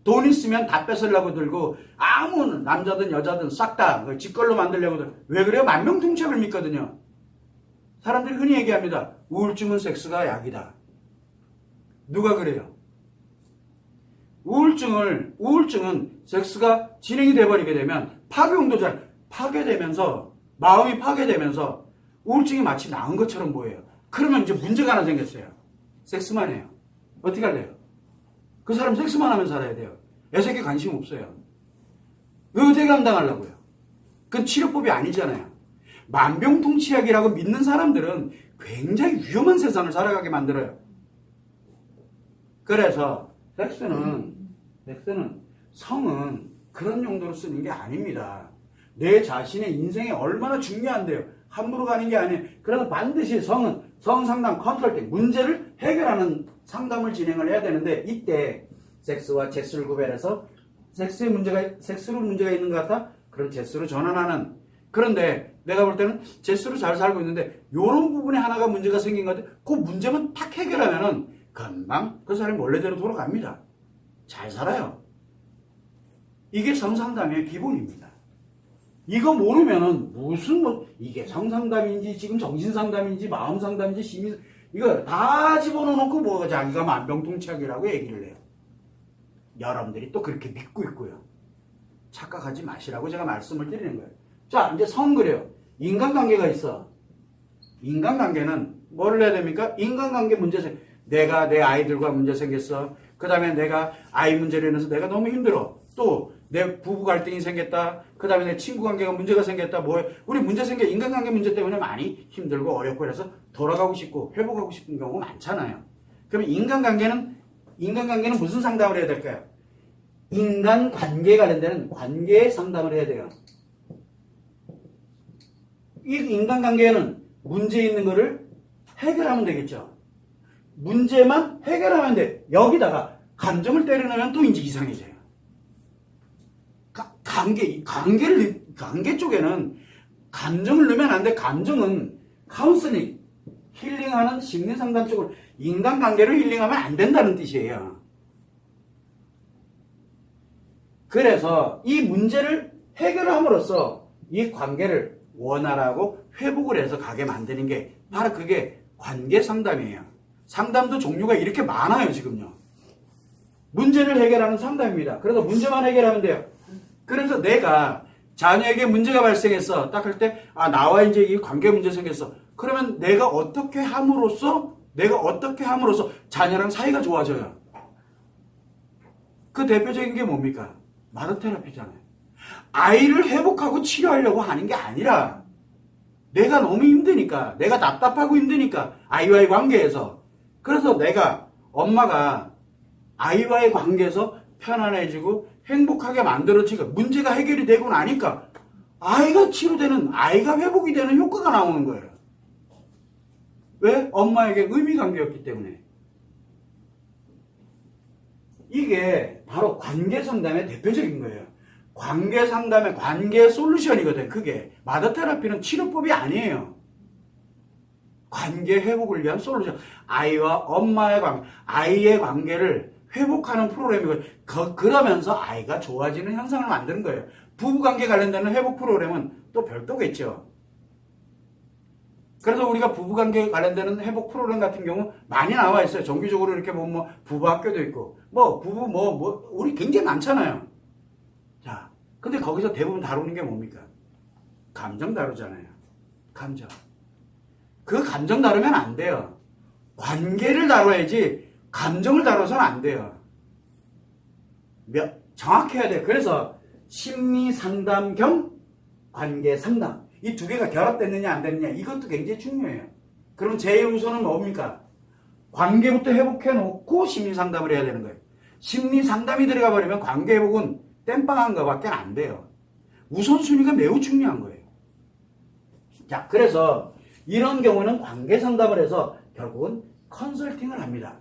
돈 있으면 다 뺏으려고 들고 아무 남자든 여자든 싹 다 지 걸로 만들려고 들고 왜 그래요? 만병통치약을 믿거든요. 사람들이 흔히 얘기합니다. 우울증은 섹스가 약이다. 누가 그래요? 우울증은 섹스가 진행이 돼버리게 되면 파괴되면서 마음이 파괴되면서 우울증이 마치 나은 것처럼 보여요. 그러면 이제 문제가 하나 생겼어요. 섹스만 해요. 어떻게 할래요? 그 사람 섹스만 하면 살아야 돼요. 애새끼 관심 없어요. 왜 어떻게 감당하려고요? 그건 치료법이 아니잖아요. 만병통치약이라고 믿는 사람들은 굉장히 위험한 세상을 살아가게 만들어요. 그래서 성은 그런 용도로 쓰는 게 아닙니다. 내 자신의 인생에 얼마나 중요한데요. 함부로 가는 게 아니에요. 그래서 반드시 성상담 컨설팅, 문제를 해결하는 상담을 진행을 해야 되는데 이때 섹스와 제스를 구별해서 섹스로 문제가 있는 것 같아? 그럼 제스로 전환하는. 그런데 내가 볼 때는 제스로 잘 살고 있는데 이런 부분에 하나가 문제가 생긴 것 같아. 그 문제만 탁 해결하면은 금방 그 사람이 원래대로 돌아갑니다. 잘 살아요. 이게 성상담의 기본입니다. 이거 모르면은 이게 성상담인지 지금 정신상담인지 마음상담인지 심리 이거 다 집어넣어놓고 자기가 만병통치약이라고 얘기를 해요. 여러분들이 또 그렇게 믿고 있고요. 착각하지 마시라고 제가 말씀을 드리는 거예요. 자, 이제 그래요. 인간관계가 있어. 인간관계는 뭐를 해야 됩니까? 인간관계 내가 내 아이들과 문제 생겼어. 그 다음에 내가 아이 문제로 인해서 내가 너무 힘들어. 또 내 부부 갈등이 생겼다. 그 다음에 내 친구 관계가 문제가 생겼다. 우리 인간관계 문제 때문에 많이 힘들고 어렵고 그래서 돌아가고 싶고 회복하고 싶은 경우가 많잖아요. 그러면 인간관계는 무슨 상담을 해야 될까요? 인간관계에 관련된 관계 상담을 해야 돼요. 이 인간관계에는 문제 있는 거를 해결하면 되겠죠. 문제만 해결하면 돼. 여기다가 감정을 때려넣으면 또 이제 이상해져요. 관계 쪽에는 감정을 넣으면 안 돼. 감정은 카운슬링, 힐링하는 심리상담 쪽으로 인간관계를 힐링하면 안 된다는 뜻이에요. 그래서 이 문제를 해결함으로써 이 관계를 원활하고 회복을 해서 가게 만드는 게 바로 그게 관계 상담이에요. 상담도 종류가 이렇게 많아요, 지금요. 문제를 해결하는 상담입니다. 그래서 문제만 해결하면 돼요. 그래서 내가 자녀에게 문제가 발생했어. 딱 할 때, 나와 이제 이 관계 문제 생겼어. 그러면 내가 어떻게 함으로써 자녀랑 사이가 좋아져요. 그 대표적인 게 뭡니까? 마더 테라피잖아요. 아이를 회복하고 치료하려고 하는 게 아니라 내가 너무 힘드니까, 내가 답답하고 힘드니까 아이와의 관계에서 그래서 엄마가 아이와의 관계에서 편안해지고 행복하게 만들어지고 문제가 해결이 되고 나니까 아이가 회복이 되는 효과가 나오는 거예요. 왜? 엄마에게 의미관계였기 때문에. 이게 바로 관계 상담의 대표적인 거예요. 관계 상담의 관계 솔루션이거든. 그게 마더 테라피는 치료법이 아니에요. 관계 회복을 위한 솔루션. 아이와 엄마의 아이의 관계를 회복하는 프로그램이고 그러면서 아이가 좋아지는 현상을 만드는 거예요. 부부관계 관련된 회복 프로그램은 또 별도겠죠. 그래서 우리가 부부관계 관련되는 회복 프로그램 같은 경우 많이 나와 있어요. 정기적으로 이렇게 보면 부부학교도 있고 우리 굉장히 많잖아요. 자, 근데 거기서 대부분 다루는 게 뭡니까? 감정 다루잖아요. 감정. 그 감정 다루면 안 돼요. 관계를 다뤄야지 감정을 다뤄서는 안 돼요. 정확해야 돼요. 그래서 심리상담 겸 관계상담. 이 두 개가 결합됐느냐 안 됐느냐 이것도 굉장히 중요해요. 그럼 제일 우선은 뭡니까? 관계부터 회복해놓고 심리상담을 해야 되는 거예요. 심리상담이 들어가 버리면 관계 회복은 땜빵한 것밖에 안 돼요. 우선순위가 매우 중요한 거예요. 자, 그래서 이런 경우는 관계 상담을 해서 결국은 컨설팅을 합니다.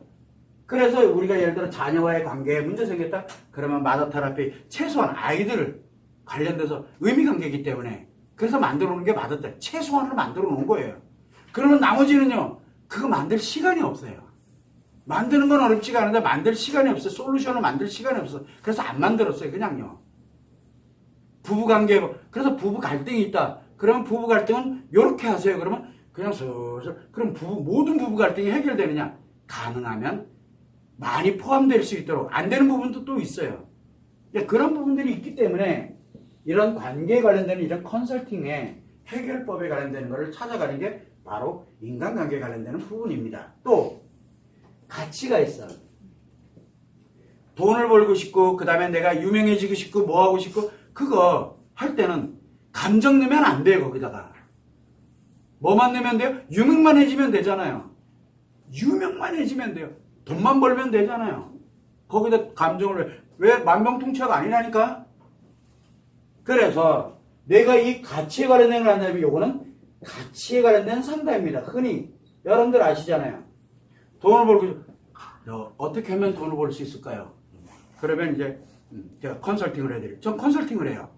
그래서 우리가 예를 들어 자녀와의 관계에 문제 생겼다? 그러면 마더 테라피, 최소한 아이들 관련돼서 의미관계이기 때문에 그래서 만들어 놓은 게 마더 테라피, 최소한으로 만들어 놓은 거예요. 그러면 나머지는요, 그거 만들 시간이 없어요. 만드는 건 어렵지가 않은데 만들 시간이 없어요. 솔루션을 만들 시간이 없어요. 그래서 안 만들었어요. 그냥요. 부부관계, 그래서 부부 갈등이 있다. 그러면 부부 갈등은 이렇게 하세요. 그러면 그냥 슬슬. 그럼 모든 부부 갈등이 해결되느냐? 가능하면 많이 포함될 수 있도록. 안 되는 부분도 또 있어요. 그런 부분들이 있기 때문에 이런 관계에 관련되는 이런 컨설팅에 해결법에 관련되는 것을 찾아가는 게 바로 인간관계에 관련되는 부분입니다. 또 가치가 있어. 돈을 벌고 싶고 그 다음에 내가 유명해지고 싶고 뭐 하고 싶고 그거 할 때는 감정 넣으면 안 돼요. 거기다가 뭐만 넣으면 돼요? 유명만 해지면 되잖아요. 유명만 해지면 돼요. 돈만 벌면 되잖아요. 거기다 감정을 왜 만병통치약 아니라니까? 그래서 내가 이 가치에 관련된 걸 한다면 요거는 가치에 관련된 상담입니다. 흔히 여러분들 아시잖아요. 돈을 벌고 어떻게 하면 돈을 벌 수 있을까요? 그러면 이제 제가 컨설팅을 해드려요. 전 컨설팅을 해요.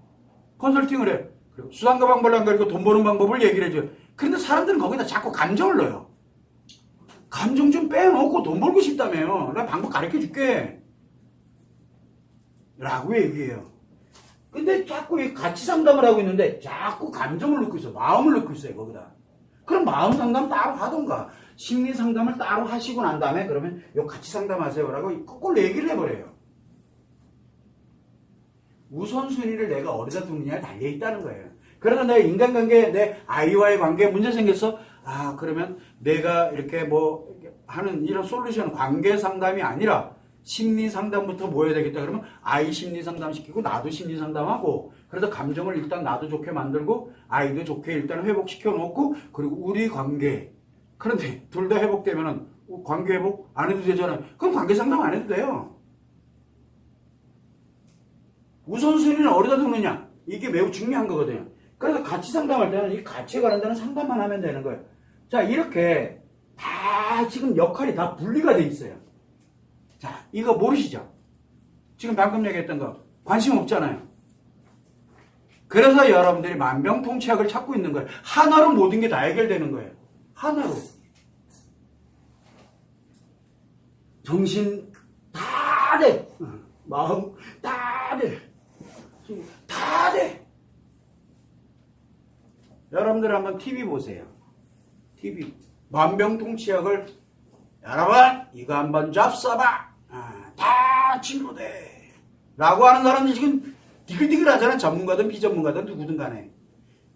컨설팅을 해요. 그리고 수단과 방법을 안 가리고 돈 버는 방법을 얘기를 해줘요. 그런데 사람들은 거기다 자꾸 감정을 넣어요. 감정 좀 빼놓고 돈 벌고 싶다며요. 나 방법 가르쳐 줄게. 라고 얘기해요. 근데 자꾸 이 가치 상담을 하고 있는데 자꾸 감정을 넣고 있어. 마음을 넣고 있어요. 거기다. 그럼 마음 상담 따로 하던가 심리 상담을 따로 하시고 난 다음에 그러면 요 가치 상담하세요. 라고 거꾸로 얘기를 해버려요. 우선순위를 내가 어디다 두느냐에 달려있다는 거예요. 그러나 내 인간관계, 내 아이와의 관계에 문제 생겼어? 아, 그러면 내가 이렇게 뭐 하는 이런 솔루션, 관계 상담이 아니라 심리 상담부터 뭐 해야 되겠다 그러면 아이 심리 상담 시키고 나도 심리 상담하고 그래서 감정을 일단 나도 좋게 만들고 아이도 좋게 일단 회복시켜 놓고 그리고 우리 관계. 그런데 둘 다 회복되면은 관계 회복 안 해도 되잖아요. 그럼 관계 상담 안 해도 돼요. 우선순위는 어디다 두느냐? 이게 매우 중요한 거거든요. 그래서 가치 상담할 때는 이 가치에 관련된 상담만 하면 되는 거예요. 자, 이렇게 다 지금 역할이 다 분리가 돼 있어요. 자, 이거 모르시죠? 지금 방금 얘기했던 거 관심 없잖아요. 그래서 여러분들이 만병통치약을 찾고 있는 거예요. 하나로 모든 게 다 해결되는 거예요. 하나로. 정신 다 돼. 마음 다 돼. 다 돼. 여러분들 한번 TV 보세요. TV. 만병통치약을 여러분 이거 한번 잡숴봐. 다 치료돼. 라고 하는 사람들이 지금 디글디글 하잖아요. 전문가든 비전문가든 누구든 간에.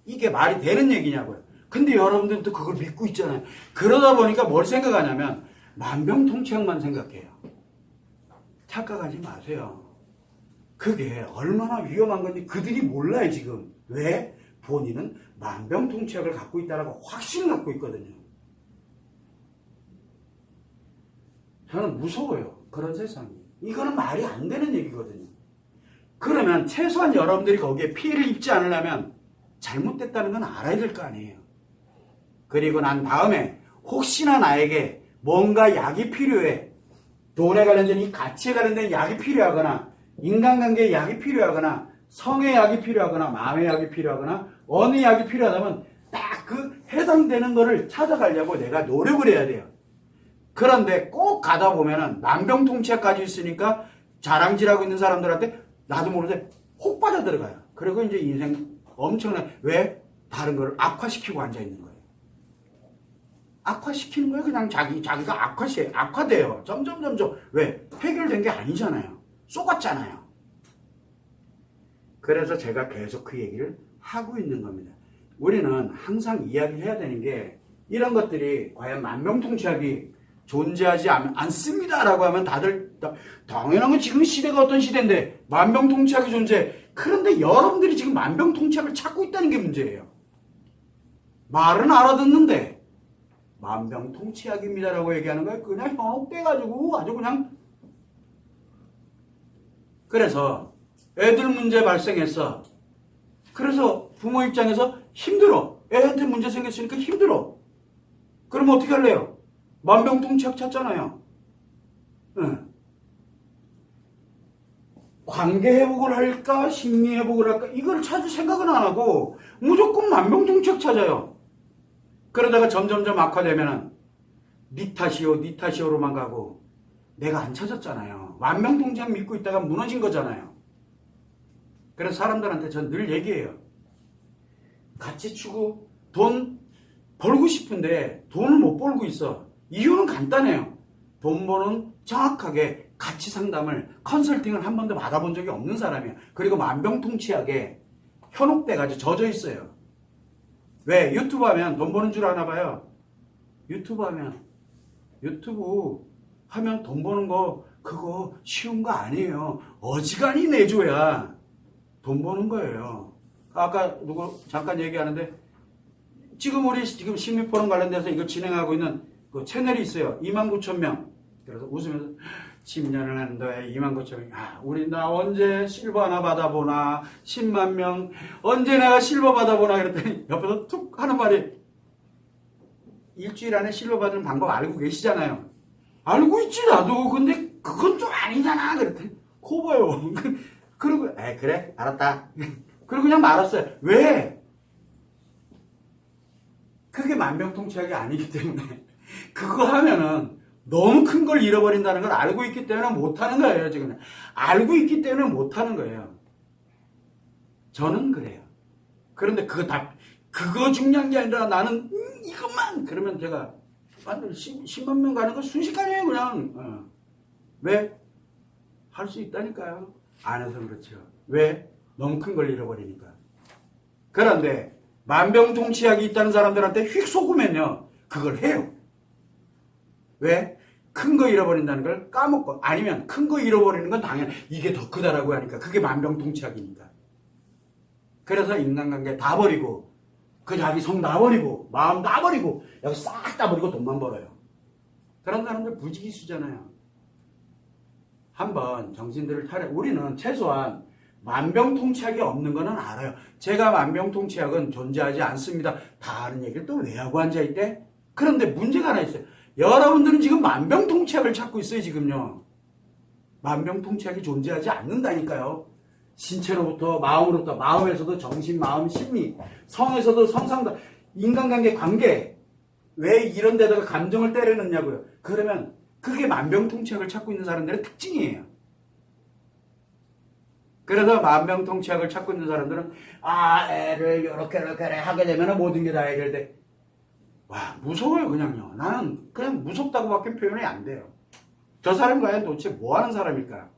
이게 말이 되는 얘기냐고요. 근데 여러분들도 그걸 믿고 있잖아요. 그러다 보니까 뭘 생각하냐면 만병통치약만 생각해요. 착각하지 마세요. 그게 얼마나 위험한 건지 그들이 몰라요 지금. 왜? 본인은 만병통치약을 갖고 있다라고 확신을 갖고 있거든요. 저는 무서워요. 그런 세상이. 이거는 말이 안 되는 얘기거든요. 그러면 최소한 여러분들이 거기에 피해를 입지 않으려면 잘못됐다는 건 알아야 될 거 아니에요. 그리고 난 다음에 혹시나 나에게 뭔가 약이 필요해. 돈에 관련된 이 가치에 관련된 약이 필요하거나 인간관계에 약이 필요하거나 성의 약이 필요하거나 마음의 약이 필요하거나 어느 약이 필요하다면 딱 그 해당되는 거를 찾아가려고 내가 노력을 해야 돼요. 그런데 꼭 가다 보면은 만병통치약 가지고 있으니까 자랑질하고 있는 사람들한테 나도 모르게 혹 빠져들어가요. 그리고 이제 인생 엄청난 왜? 다른 걸 악화시키고 앉아있는 거예요. 악화시키는 거예요. 그냥 자기가 악화돼요. 점점. 왜? 해결된 게 아니잖아요. 쏘갔잖아요. 그래서 제가 계속 그 얘기를 하고 있는 겁니다. 우리는 항상 이야기해야 되는 게 이런 것들이 과연 만병통치약이 존재하지 않습니다라고 하면 다들 당연한 건 지금 시대가 어떤 시대인데 만병통치약이 존재해. 그런데 여러분들이 지금 만병통치약을 찾고 있다는 게 문제예요. 말은 알아듣는데 만병통치약입니다라고 얘기하는 거예요. 그냥 현혹돼가지고 아주 그냥. 그래서 애들 문제 발생했어. 그래서 부모 입장에서 힘들어. 애한테 문제 생겼으니까 힘들어. 그럼 어떻게 할래요? 만병통치약 찾잖아요. 응. 관계 회복을 할까 심리 회복을 할까 이걸 찾을 생각은 안 하고 무조건 만병통치약 찾아요. 그러다가 점점점 악화되면은 니 탓이요로만 가고 내가 안 찾았잖아요. 만병통치약 믿고 있다가 무너진 거잖아요. 그래서 사람들한테 전 늘 얘기해요. 같이 추구 돈 벌고 싶은데 돈을 못 벌고 있어. 이유는 간단해요. 돈 버는 정확하게 가치 상담을 컨설팅을 한 번도 받아본 적이 없는 사람이에요. 그리고 만병통치약에 현혹돼가지고 젖어 있어요. 왜? 유튜브 하면 돈 버는 줄 아나 봐요. 유튜브 하면 돈 버는 거 그거 쉬운 거 아니에요. 어지간히 내줘야 돈 버는 거예요. 아까 누구 잠깐 얘기하는데 우리 심리포럼 관련돼서 이거 진행하고 있는 그 채널이 있어요. 29,000명. 그래서 웃으면서 10년을 했는데 29,000명. 우리 나 언제 실버 하나 받아보나 10만 명 언제 내가 실버 받아보나 그랬더니 옆에서 툭 하는 말이 일주일 안에 실버 받는 방법 알고 계시잖아요. 알고 있지 나도. 근데 그건 좀 아니잖아. 그랬더니 코 봐요. 그리고 그래 알았다. 그리고 그냥 말았어요. 왜? 그게 만병통치약이 아니기 때문에 그거 하면은 너무 큰 걸 잃어버린다는 걸 알고 있기 때문에 못하는 거예요. 지금 알고 있기 때문에 못하는 거예요. 저는 그래요. 그런데 그거 중요한 게 아니라 나는 이것만 그러면 제가 10만 명 가는 거 순식간이에요. 그냥 왜? 할 수 있다니까요. 안 해서 그렇죠. 왜? 너무 큰 걸 잃어버리니까. 그런데 만병통치약이 있다는 사람들한테 휙 쏘으면요 그걸 해요. 왜? 큰 거 잃어버린다는 걸 까먹고 아니면 큰 거 잃어버리는 건 당연히 이게 더 크다라고 하니까 그게 만병통치약이니까. 그래서 인간관계 다 버리고 그 자기 성 다 버리고 마음 다 버리고 여기 싹 다 버리고 돈만 벌어요. 그런 사람들 부지기수잖아요. 한번 정신들을 차려. 우리는 최소한 만병통치약이 없는 거는 알아요. 제가 만병통치약은 존재하지 않습니다. 다 아는 얘기를 또 왜 하고 앉아있대? 그런데 문제가 하나 있어요. 여러분들은 지금 만병통치약을 찾고 있어요. 지금요. 만병통치약이 존재하지 않는다니까요. 신체로부터 마음으로부터 마음에서도 정신, 마음, 심리, 성에서도 성상도 인간관계 관계 왜 이런 데다가 감정을 때려 넣냐고요. 그러면 그게 만병통치약을 찾고 있는 사람들의 특징이에요. 그래서 만병통치약을 찾고 있는 사람들은 애를 이렇게 하게 되면 모든 게 다 해결돼. 와 무서워요. 그냥요. 나는 그냥 무섭다고밖에 표현이 안 돼요. 저 사람 과연 도대체 뭐 하는 사람일까?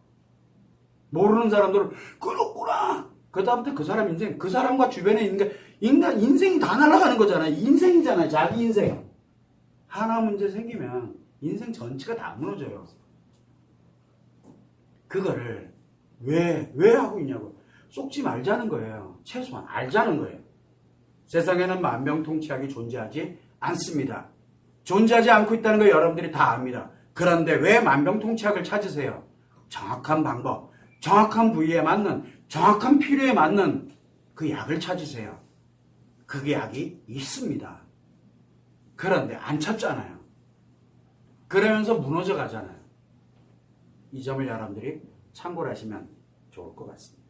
모르는 사람들은 그렇구나. 그다음부터 그 사람 인생, 그 사람과 주변에 있는 게 인간 인생이 다 날아가는 거잖아요. 인생이잖아요. 자기 인생. 하나 문제 생기면 인생 전체가 다 무너져요. 그거를 왜 하고 있냐고. 쏙지 말자는 거예요. 최소한 알자는 거예요. 세상에는 만병통치약이 존재하지 않습니다. 존재하지 않고 있다는 거 여러분들이 다 압니다. 그런데 왜 만병통치약을 찾으세요? 정확한 방법, 정확한 부위에 맞는, 정확한 필요에 맞는 그 약을 찾으세요. 그 약이 있습니다. 그런데 안 찾잖아요. 그러면서 무너져 가잖아요. 이 점을 여러분들이 참고를 하시면 좋을 것 같습니다.